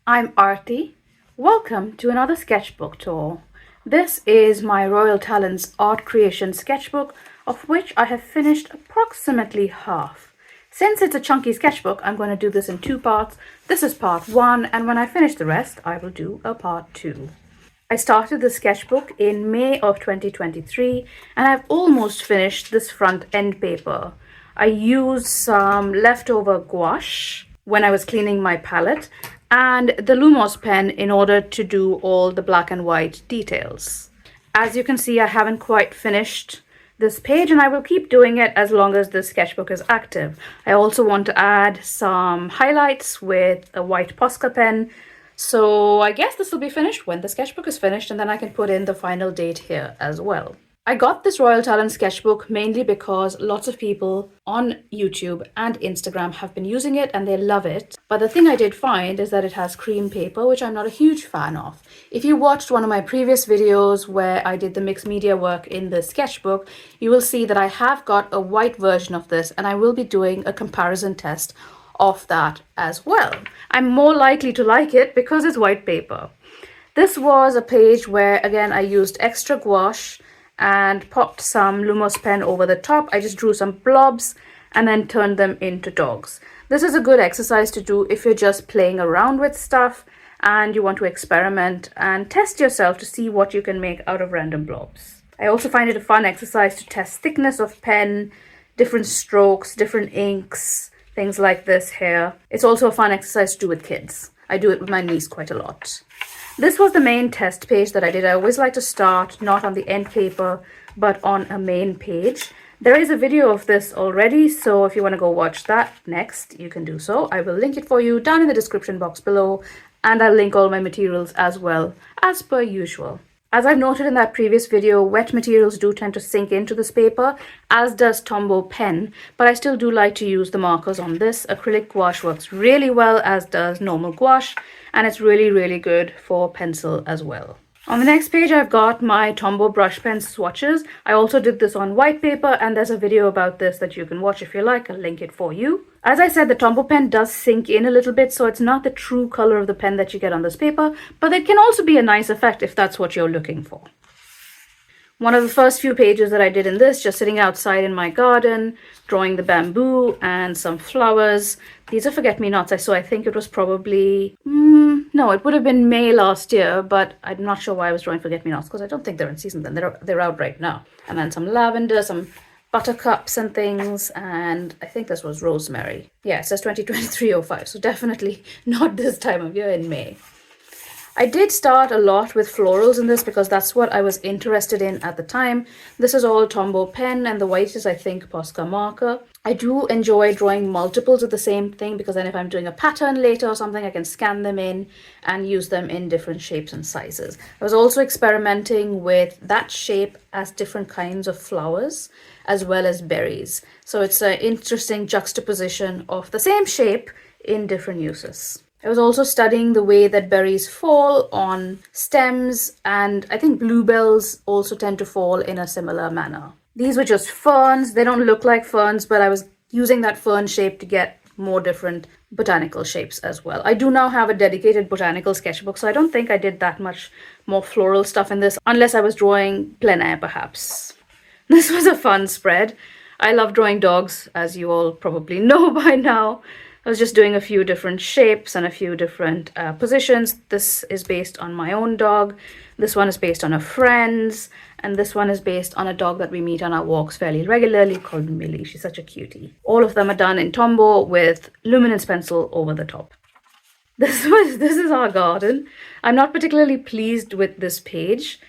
I'm Arti. Welcome to another sketchbook tour. This is my Royal Talents art creation sketchbook, of which I have finished approximately half. Since it's a chunky sketchbook, I'm going to do this in two parts. This is part one, and when I finish the rest, I will do a part two. I started the sketchbook in May of 2023, and I've almost finished this front end paper. I used some leftover gouache when I was cleaning my palette and the Lumos pen in order to do all the black and white details. As you can see, I haven't quite finished this page, and I will keep doing it as long as the sketchbook is active. I also want to add some highlights with a white Posca pen. So I guess this will be finished when the sketchbook is finished, and then I can put in the final date here as well. I got this Royal Talent sketchbook mainly because lots of people on YouTube and Instagram have been using it and they love it. But the thing I did find is that it has cream paper, which I'm not a huge fan of. If you watched one of my previous videos where I did the mixed media work in the sketchbook, you will see that I have got a white version of this, and I will be doing a comparison test of that as well. I'm more likely to like it because it's white paper. This was a page where, again, I used extra gouache and popped some Lumos pen over the top. I just drew some blobs and then turned them into dogs. This is a good exercise to do if you're just playing around with stuff and you want to experiment and test yourself to see what you can make out of random blobs. I also find it a fun exercise to test thickness of pen, different strokes, different inks, things like this here. It's also a fun exercise to do with kids. I do it with my niece quite a lot. This was the main test page that I did. I always like to start not on the end paper, but on a main page. There is a video of this already, so if you want to go watch that next, you can do so. I will link it for you down in the description box below, and I'll link all my materials as well, as per usual. As I've noted in that previous video, wet materials do tend to sink into this paper, as does Tombow pen, but I still do like to use the markers on this. Acrylic gouache works really well, as does normal gouache, and it's really, really good for pencil as well. On the next page, I've got my Tombow brush pen swatches. I also did this on white paper, and there's a video about this that you can watch if you like. I'll link it for you. As I said, the Tombow pen does sink in a little bit, so it's not the true color of the pen that you get on this paper, but it can also be a nice effect if that's what you're looking for. One of the first few pages that I did in this, just sitting outside in my garden, drawing the bamboo and some flowers. These are forget-me-nots, so I think it was probably, no, it would have been May last year, but I'm not sure why I was drawing forget-me-nots, because I don't think they're in season then. They're out right now. And then some lavender, some buttercups and things, and I think this was rosemary. Yeah, it says 2023-05, so definitely not this time of year in May. I did start a lot with florals in this because that's what I was interested in at the time. This is all Tombow pen, and the white is, I think, Posca marker. I do enjoy drawing multiples of the same thing because then if I'm doing a pattern later or something, I can scan them in and use them in different shapes and sizes. I was also experimenting with that shape as different kinds of flowers as well as berries. So it's an interesting juxtaposition of the same shape in different uses. I was also studying the way that berries fall on stems, and I think bluebells also tend to fall in a similar manner. These were just ferns. They don't look like ferns, but I was using that fern shape to get more different botanical shapes as well. I do now have a dedicated botanical sketchbook, so I don't think I did that much more floral stuff in this, unless I was drawing plein air perhaps. This was a fun spread. I love drawing dogs, as you all probably know by now. I was just doing a few different shapes and a few different positions. This is based on my own dog. This one is based on a friend's. And this one is based on a dog that we meet on our walks fairly regularly called Millie. She's such a cutie. All of them are done in Tombow with luminance pencil over the top. This is our garden. I'm not particularly pleased with this page.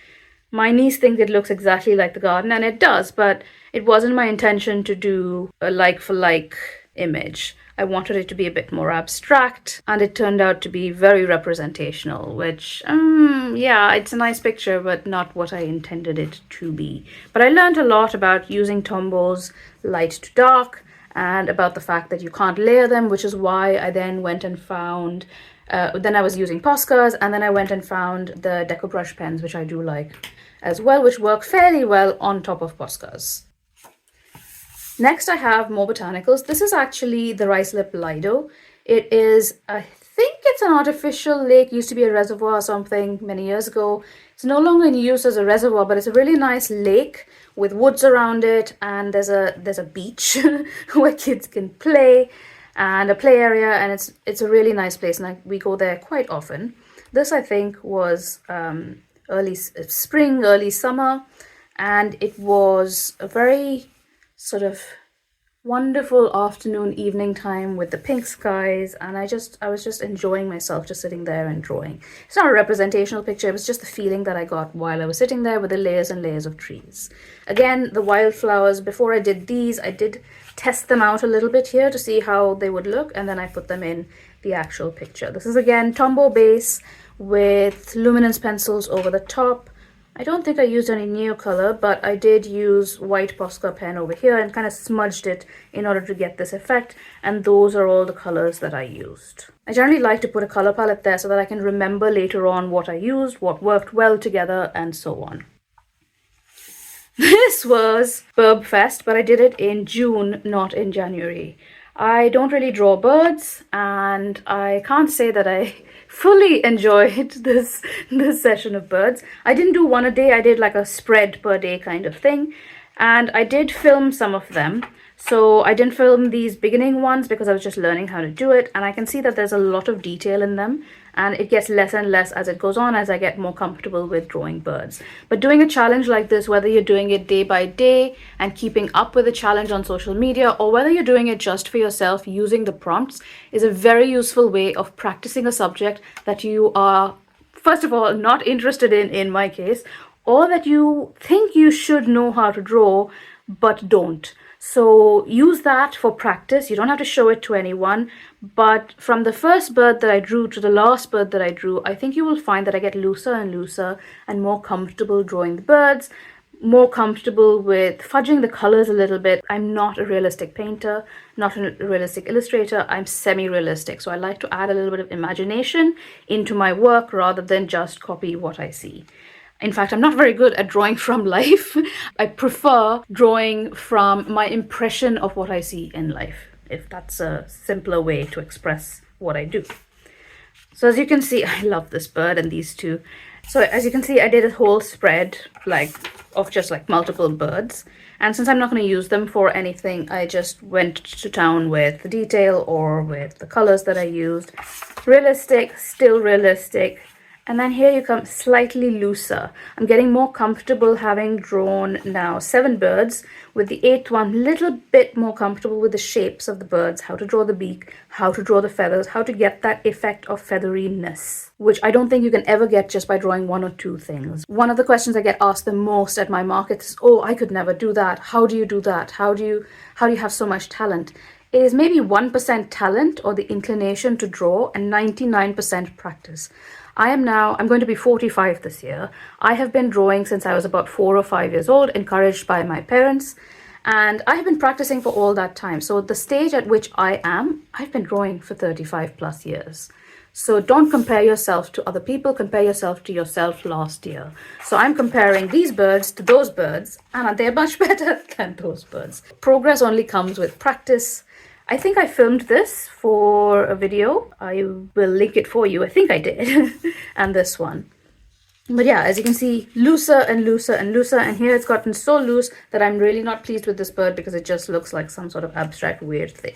My niece thinks it looks exactly like the garden, and it does, but it wasn't my intention to do a like-for-like image. I wanted it to be a bit more abstract, and it turned out to be very representational, which, yeah, it's a nice picture, but not what I intended it to be. But I learned a lot about using Tombow's light to dark, and about the fact that you can't layer them, which is why I then went and found, then I was using Poscas, and then I went and found the Deco brush pens, which I do like as well, which work fairly well on top of Poscas. Next, I have more botanicals. This is actually the Rice Lip Lido. It is, I think it's an artificial lake. It used to be a reservoir or something many years ago. It's no longer in use as a reservoir, but it's a really nice lake with woods around it, and there's a beach where kids can play, and a play area, and it's a really nice place, and we go there quite often. This, I think, was early spring, early summer, and it was a very sort of wonderful afternoon, evening time with the pink skies, and I was just enjoying myself, just sitting there and drawing. It's not a representational picture, it was just the feeling that I got while I was sitting there with the layers and layers of trees. Again, the wildflowers, before I did these, I did test them out a little bit here to see how they would look, and then I put them in the actual picture. This is again Tombow base with luminance pencils over the top. I don't think I used any Neocolor, but I did use white Posca pen over here and kind of smudged it in order to get this effect, and those are all the colors that I used. I generally like to put a color palette there so that I can remember later on what I used, what worked well together, and so on. This was Burb Fest, but I did it in June, not in January. I don't really draw birds, and I can't say that I fully enjoyed this session of birds. I didn't do one a day, I did like a spread per day kind of thing, and I did film some of them. So I didn't film these beginning ones because I was just learning how to do it, and I can see that there's a lot of detail in them, and it gets less and less as it goes on, as I get more comfortable with drawing birds. But doing a challenge like this, whether you're doing it day by day and keeping up with the challenge on social media, or whether you're doing it just for yourself using the prompts, is a very useful way of practicing a subject that you are, first of all, not interested in my case, or that you think you should know how to draw but don't. So use that for practice. You don't have to show it to anyone, but from the first bird that I drew to the last bird that I drew, I think you will find that I get looser and looser and more comfortable drawing the birds, more comfortable with fudging the colors a little bit. I'm not a realistic painter, not a realistic illustrator. I'm semi-realistic, so I like to add a little bit of imagination into my work rather than just copy what I see. In fact, I'm not very good at drawing from life. I prefer drawing from my impression of what I see in life, if that's a simpler way to express what I do. So as you can see, I love this bird and these two. So as you can see, I did a whole spread of just multiple birds. And since I'm not going to use them for anything, I just went to town with the detail or with the colors that I used. Realistic, still realistic. And then here you come, slightly looser. I'm getting more comfortable having drawn now 7 birds, with the 8th one little bit more comfortable with the shapes of the birds, how to draw the beak, how to draw the feathers, how to get that effect of featheriness, which I don't think you can ever get just by drawing 1 or 2 things. One of the questions I get asked the most at my markets is, oh, I could never do that. How do you do that? How do you have so much talent? It is maybe 1% talent or the inclination to draw and 99% practice. I'm going to be 45 this year. I have been drawing since I was about 4 or 5 years old, encouraged by my parents, and I have been practicing for all that time. So the stage at which I am, I've been drawing for 35 plus years. So don't compare yourself to other people, compare yourself to yourself last year. So I'm comparing these birds to those birds, and they're much better than those birds. Progress only comes with practice. I think I filmed this for a video. I will link it for you. I think I did. And this one. But yeah, as you can see, looser and looser and looser. And here it's gotten so loose that I'm really not pleased with this bird because it just looks like some sort of abstract weird thing.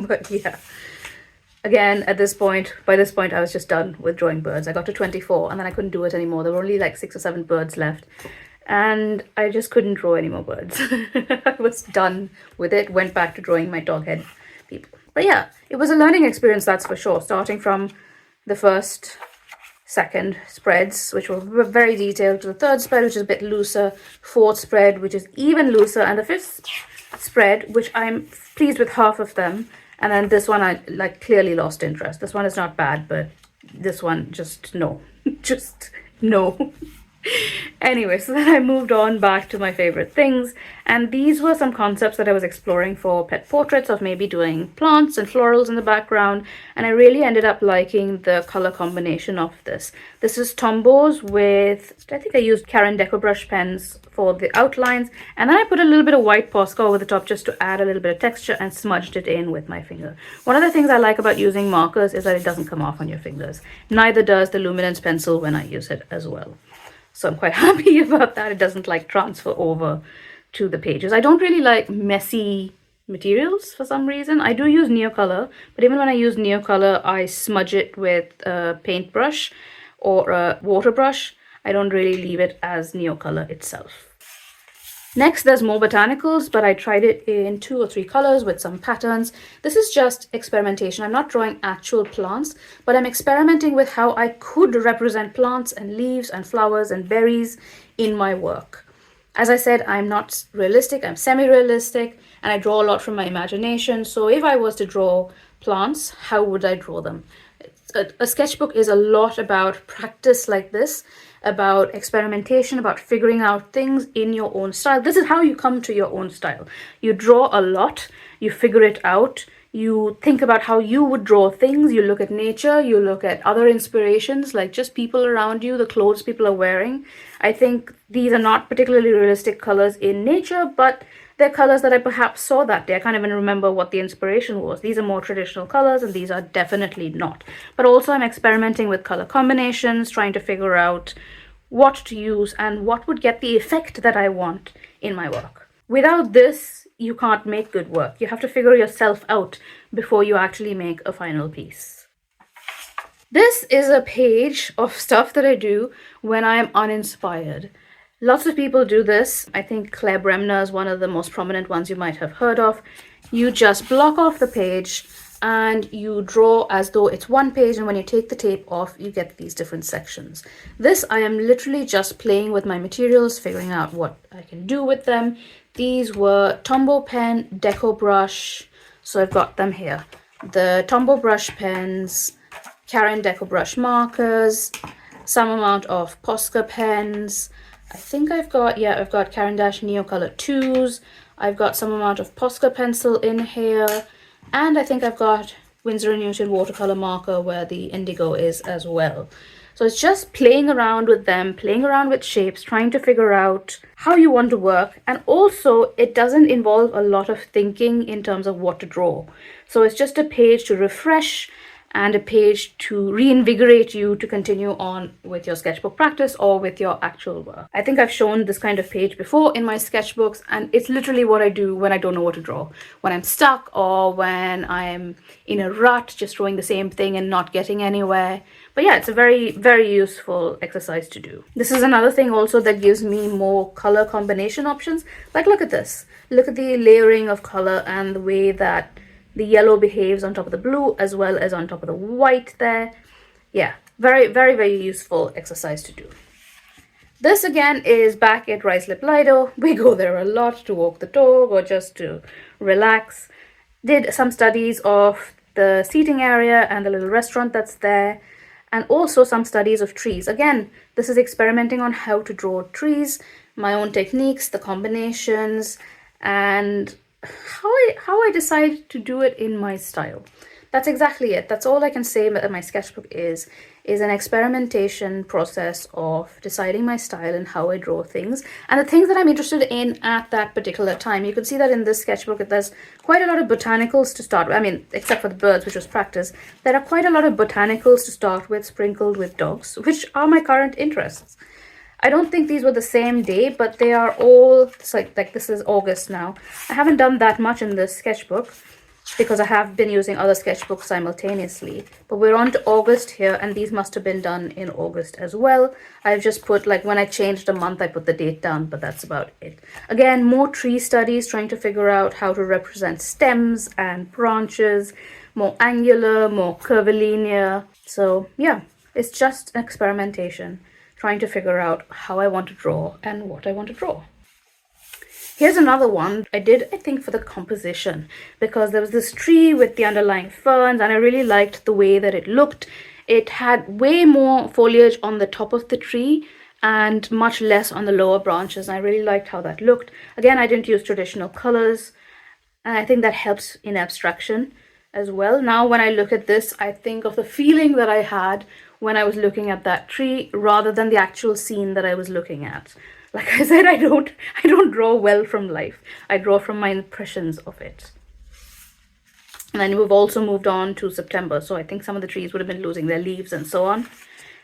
But yeah. Again, by this point, I was just done with drawing birds. I got to 24 and then I couldn't do it anymore. There were only 6 or 7 birds left. And I just couldn't draw any more birds. I was done with it, went back to drawing my dog head people. But yeah, it was a learning experience, that's for sure, starting from the first, second spreads, which were very detailed, to the third spread, which is a bit looser, fourth spread, which is even looser, and the fifth spread, which I'm pleased with half of them. And then this one, I clearly lost interest. This one is not bad, but this one, just no. Just no. Anyway, so then I moved on back to my favorite things, and these were some concepts that I was exploring for pet portraits, of maybe doing plants and florals in the background, and I really ended up liking the color combination of this. This is Tombows with, I think I used Caran Deco brush pens for the outlines, and then I put a little bit of white Posca over the top just to add a little bit of texture and smudged it in with my finger. One of the things I like about using markers is that it doesn't come off on your fingers. Neither does the Luminance pencil when I use it as well. So I'm quite happy about that. It doesn't like transfer over to the pages. I don't really like messy materials for some reason. I do use Neocolor, but even when I use Neocolor, I smudge it with a paintbrush or a water brush. I don't really leave it as Neocolor itself. Next, there's more botanicals, but I tried it in 2 or 3 colors with some patterns. This is just experimentation. I'm not drawing actual plants, but I'm experimenting with how I could represent plants and leaves and flowers and berries in my work. As I said, I'm not realistic, I'm semi-realistic, and I draw a lot from my imagination. So if I was to draw plants, how would I draw them? A sketchbook is a lot about practice like this, about experimentation, about figuring out things in your own style. This is how you come to your own style. You draw a lot, you figure it out, you think about how you would draw things, you look at nature, you look at other inspirations, like just people around you, the clothes people are wearing. I think these are not particularly realistic colors in nature, but they're colors that I perhaps saw that day. I can't even remember what the inspiration was. These are more traditional colors, and these are definitely not. But also I'm experimenting with color combinations, trying to figure out what to use and what would get the effect that I want in my work. Without this, you can't make good work. You have to figure yourself out before you actually make a final piece. This is a page of stuff that I do when I am uninspired. Lots of people do this. I think Claire Bremner is one of the most prominent ones you might have heard of. You just block off the page and you draw as though it's one page, and when you take the tape off, you get these different sections. This, I am literally just playing with my materials, figuring out what I can do with them. These were Tombow pen, Deco brush, so I've got them here. The Tombow brush pens, Caran Deco brush markers, some amount of Posca pens. I think I've got Caran d'Ache Neocolor 2s. I've got some amount of Posca pencil in here. And I think I've got Winsor & Newton watercolor marker where the indigo is as well. So it's just playing around with them, playing around with shapes, trying to figure out how you want to work. And also it doesn't involve a lot of thinking in terms of what to draw. So it's just a page to refresh and a page to reinvigorate you to continue on with your sketchbook practice or with your actual work. I think I've shown this kind of page before in my sketchbooks, and it's literally what I do when I don't know what to draw. When I'm stuck or when I'm in a rut, just drawing the same thing and not getting anywhere. But yeah, it's a very, very useful exercise to do. This is another thing also that gives me more color combination options. Like, look at this. Look at the layering of color and the way that the yellow behaves on top of the blue as well as on top of the white there. Yeah, very, very, very useful exercise to do. This again is back at Ruislip Lido. We go there a lot to walk the dog or just to relax. Did some studies of the seating area and the little restaurant that's there, and also some studies of trees. Again, this is experimenting on how to draw trees, my own techniques, the combinations, and how I decide to do it in my style. That's exactly it. That's all I can say that my sketchbook is an experimentation process of deciding my style and how I draw things and the things that I'm interested in at that particular time. You can see that in this sketchbook there's quite a lot of botanicals to start with. I mean, except for the birds, which was practice. There are quite a lot of botanicals to start with, sprinkled with dogs, which are my current interests. I don't think these were the same day, but they are all, it's like this is August now. I haven't done that much in this sketchbook because I have been using other sketchbooks simultaneously. But we're on to August here, and these must have been done in August as well. I've just put, like, when I changed a month, I put the date down, but that's about it. Again, more tree studies, trying to figure out how to represent stems and branches, more angular, more curvilinear. So yeah, it's just an experimentation, trying to figure out how I want to draw and what I want to draw. Here's another one I did, I think, for the composition, because there was this tree with the underlying ferns and I really liked the way that it looked. It had way more foliage on the top of the tree and much less on the lower branches. And I really liked how that looked. Again, I didn't use traditional colors, and I think that helps in abstraction as well. Now when I look at this, I think of the feeling that I had when I was looking at that tree rather than the actual scene that I was looking at. Like I said, I don't draw well from life. I draw from my impressions of it. And then we've also moved on to September, so I think some of the trees would have been losing their leaves and so on.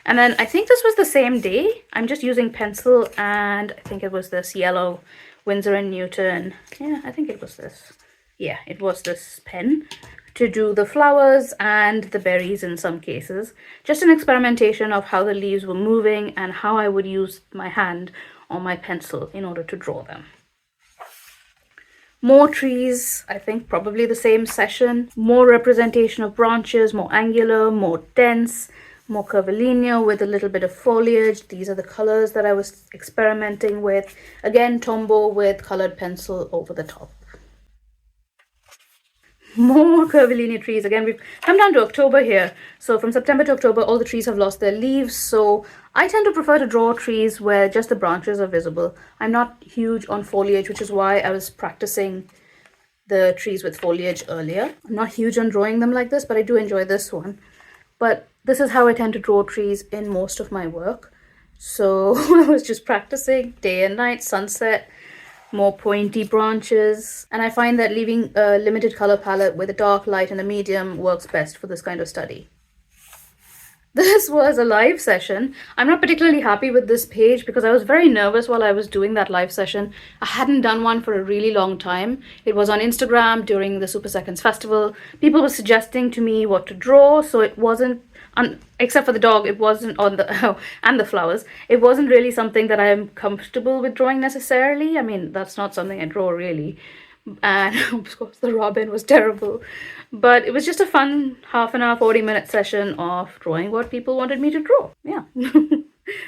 And then I think this was the same day. I'm just using pencil, and I think it was this yellow Winsor & Newton. Yeah, I think it was this. Yeah, it was this pen to do the flowers and the berries in some cases. Just an experimentation of how the leaves were moving and how I would use my hand or my pencil in order to draw them. More trees, I think probably the same session. More representation of branches, more angular, more dense, more curvilinear with a little bit of foliage. These are the colors that I was experimenting with. Again, Tombow with colored pencil over the top. More curvilinear trees. Again, we've come down to October here. So from September to October, all the trees have lost their leaves. So I tend to prefer to draw trees where just the branches are visible. I'm not huge on foliage, which is why I was practicing the trees with foliage earlier. I'm not huge on drawing them like this, but I do enjoy this one. But this is how I tend to draw trees in most of my work. So I was just practicing day and night, sunset, more pointy branches, and I find that leaving a limited color palette with a dark, light, and a medium works best for this kind of study. This was a live session. I'm not particularly happy with this page because I was very nervous while I was doing that live session. I hadn't done one for a really long time. It was on Instagram during the Super Seconds Festival. People were suggesting to me what to draw, so it wasn't, except for the dog, it wasn't on the, and the flowers. It wasn't really something that I'm comfortable with drawing necessarily. I mean, that's not something I draw really. And of course the robin was terrible, but it was just a fun half an hour 40-minute session of drawing what people wanted me to draw. Yeah.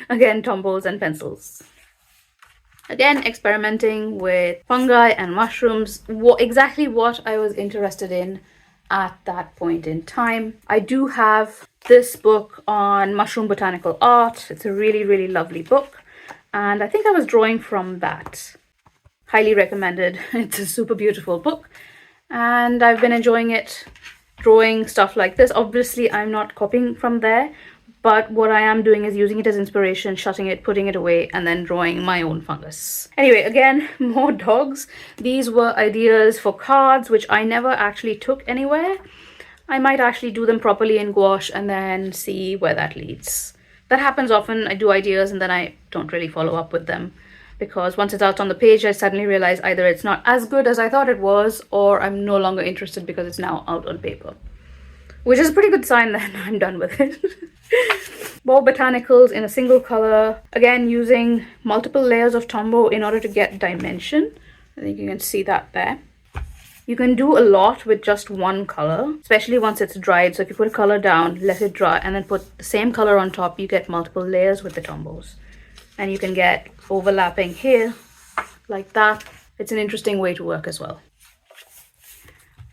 Again, Tombows and pencils. Again, experimenting with fungi and mushrooms, exactly what I was interested in at that point in time. I do have this book on mushroom botanical art. It's a really, really lovely book, and I think I was drawing from that. Highly recommended. It's a super beautiful book, and I've been enjoying it, drawing stuff like this. Obviously, I'm not copying from there, but what I am doing is using it as inspiration, shutting it, putting it away, and then drawing my own fungus. Anyway, again, more dogs. These were ideas for cards, which I never actually took anywhere. I might actually do them properly in gouache and then see where that leads. That happens often. I do ideas and then I don't really follow up with them, because once it's out on the page, I suddenly realize either it's not as good as I thought it was, or I'm no longer interested because it's now out on paper. Which is a pretty good sign that I'm done with it. More botanicals in a single color. Again, using multiple layers of Tombow in order to get dimension. I think you can see that there. You can do a lot with just one color, especially once it's dried. So if you put a color down, let it dry, and then put the same color on top, you get multiple layers with the Tombows. And you can get overlapping here like that. It's an interesting way to work as well.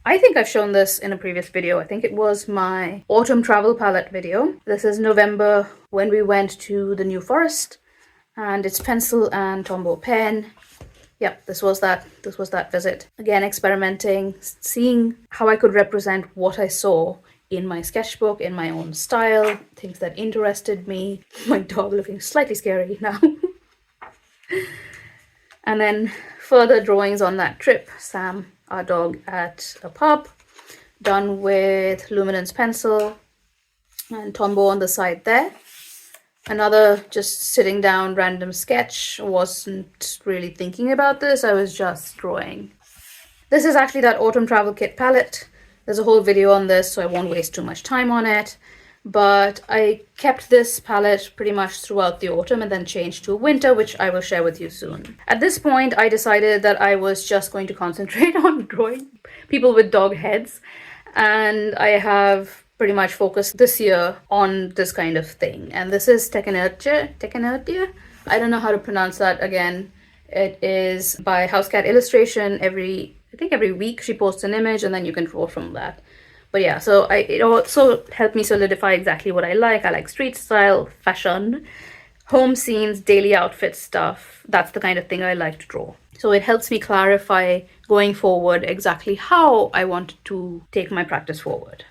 I think I've shown this in a previous video. I think it was my autumn travel palette video. This is November when we went to the New Forest, and it's pencil and Tombow pen. Yep, this was that visit. Again, experimenting, seeing how I could represent what I saw in my sketchbook, in my own style, things that interested me. My dog looking slightly scary now. And then further drawings on that trip. Sam, our dog, at a pub, done with luminance pencil and Tombow on the side there. Another just sitting down random sketch. Wasn't really thinking about this, I was just drawing. This is actually that autumn travel kit palette. There's a whole video on this, so I won't waste too much time on it. But I kept this palette pretty much throughout the autumn and then changed to winter, which I will share with you soon. At this point, I decided that I was just going to concentrate on drawing people with dog heads. And I have pretty much focused this year on this kind of thing. And this is Tekenertia. I don't know how to pronounce that again. It is by Housecat Illustration. I think every week she posts an image and then you can draw from that. But yeah, so it also helped me solidify exactly what I like. I like street style, fashion, home scenes, daily outfit stuff. That's the kind of thing I like to draw. So it helps me clarify going forward exactly how I want to take my practice forward.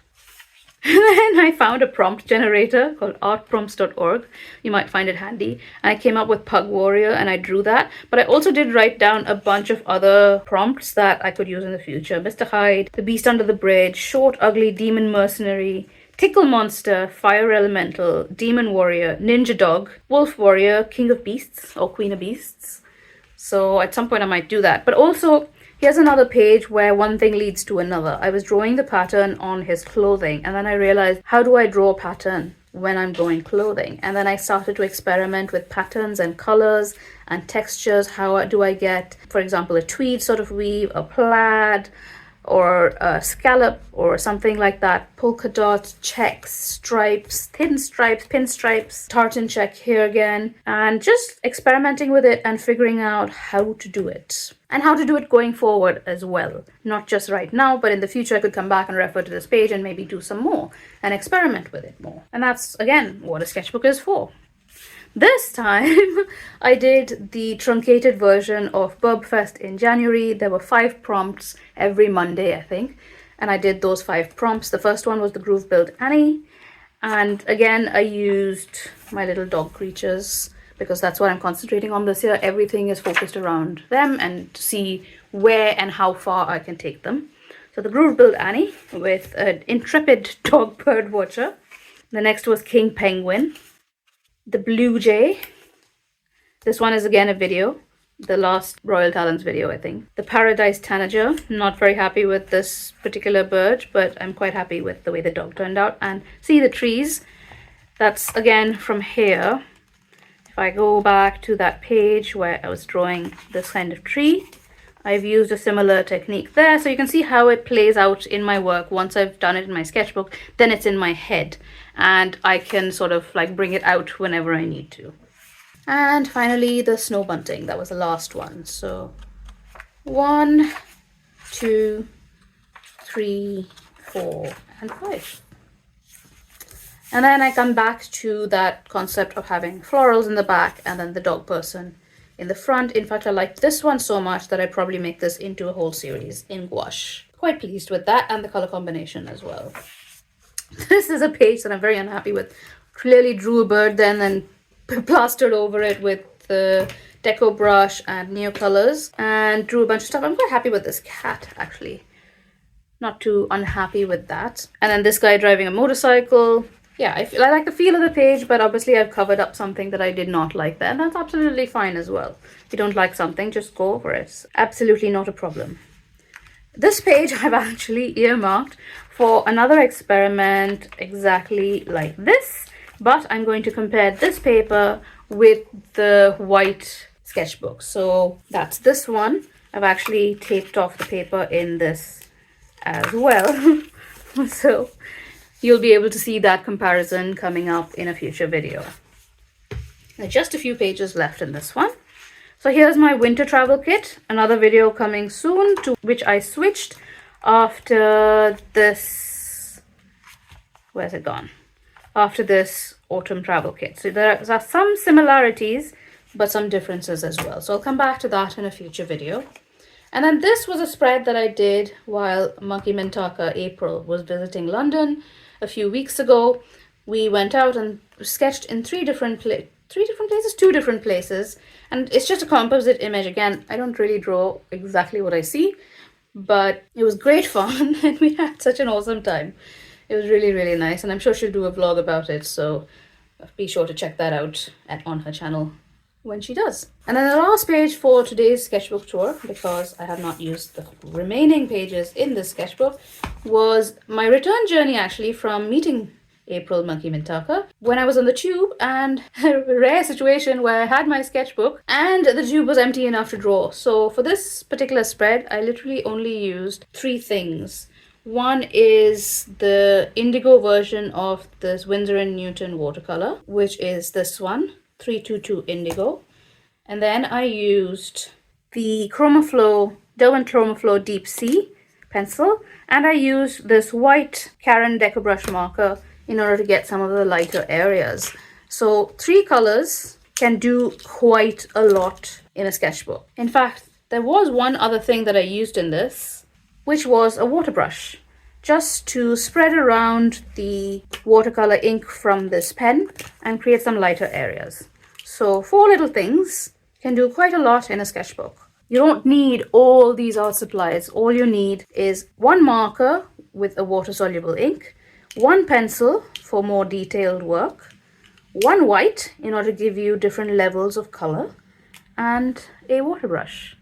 And then I found a prompt generator called artprompts.org. You might find it handy. And I came up with Pug Warrior and I drew that. But I also did write down a bunch of other prompts that I could use in the future. Mr. Hyde, The Beast Under the Bridge, Short Ugly Demon Mercenary, Tickle Monster, Fire Elemental, Demon Warrior, Ninja Dog, Wolf Warrior, King of Beasts or Queen of Beasts. So at some point I might do that. But also, here's another page where one thing leads to another. I was drawing the pattern on his clothing and then I realized, how do I draw a pattern when I'm drawing clothing? And then I started to experiment with patterns and colors and textures. How do I get, for example, a tweed sort of weave, a plaid, or a scallop or something like that, polka dots, checks, stripes, thin stripes, pinstripes, tartan check here again, and just experimenting with it and figuring out how to do it. And how to do it going forward as well. Not just right now, but in the future I could come back and refer to this page and maybe do some more and experiment with it more. And that's, again, what a sketchbook is for. This time, I did the truncated version of Burbfest in January. There were 5 prompts every Monday, I think. And I did those 5 prompts. The first one was the Groove Build Annie. And again, I used my little dog creatures because that's what I'm concentrating on this year. Everything is focused around them and to see where and how far I can take them. So the Groove Build Annie with an intrepid dog bird watcher. The next was King Penguin. The Blue Jay. This one is again a video. The last Royal Talons video, I think. The Paradise Tanager. Not very happy with this particular bird, but I'm quite happy with the way the dog turned out. And see the trees. That's again from here. If I go back to that page where I was drawing this kind of tree, I've used a similar technique there. So you can see how it plays out in my work. Once I've done it in my sketchbook, then it's in my head. And I can sort of like bring it out whenever I need to. And finally, the snow bunting. That was the last one. So 1, 2, 3, 4, and 5. And then I come back to that concept of having florals in the back and then the dog person in the front. In fact, I like this one so much that I probably make this into a whole series in gouache. Quite pleased with that and the color combination as well. This is a page that I'm very unhappy with. Clearly drew a bird then and plastered over it with the deco brush and Neocolors and drew a bunch of stuff. I'm quite happy with this cat actually. Not too unhappy with that. And then this guy driving a motorcycle. Yeah, I like the feel of the page, but obviously I've covered up something that I did not like there. And that's absolutely fine as well. If you don't like something, just go over it. Absolutely not a problem. This page I've actually earmarked for another experiment exactly like this. But I'm going to compare this paper with the white sketchbook. So that's this one. I've actually taped off the paper in this as well. So you'll be able to see that comparison coming up in a future video. Now, just a few pages left in this one. So here's my winter travel kit. Another video coming soon to which I switched after this. Where's it gone? After this autumn travel kit. So there are some similarities, but some differences as well. So I'll come back to that in a future video. And then this was a spread that I did while Monkey Mintaka April was visiting London a few weeks ago. We went out and sketched in two different places. And it's just a composite image. Again, I don't really draw exactly what I see, but it was great fun and we had such an awesome time. It was really, really nice. And I'm sure she'll do a vlog about it. So be sure to check that out on her channel when she does. And then the last page for today's sketchbook tour, because I have not used the remaining pages in this sketchbook, was my return journey actually from meeting April Monkey Mintaka when I was on the tube, and a rare situation where I had my sketchbook and the tube was empty enough to draw. So for this particular spread, I literally only used 3 things. One is the indigo version of this Winsor & Newton watercolor, which is this one, 322 Indigo. And then I used the Chromaflow, Derwent Chromaflow Deep Sea pencil, and I used this white Caran Deco Brush marker in order to get some of the lighter areas. So 3 colors can do quite a lot in a sketchbook. In fact, there was one other thing that I used in this, which was a water brush, just to spread around the watercolor ink from this pen and create some lighter areas. So 4 little things can do quite a lot in a sketchbook. You don't need all these art supplies. All you need is one marker with a water-soluble ink, one pencil for more detailed work, one white in order to give you different levels of color, and a water brush.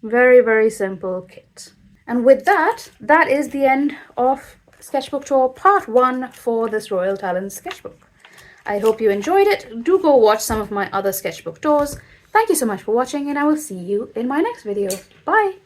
Very, very simple kit. And with that, that is the end of Sketchbook Tour Part 1 for this Royal Talens sketchbook. I hope you enjoyed it. Do go watch some of my other sketchbook tours. Thank you so much for watching, and I will see you in my next video. Bye!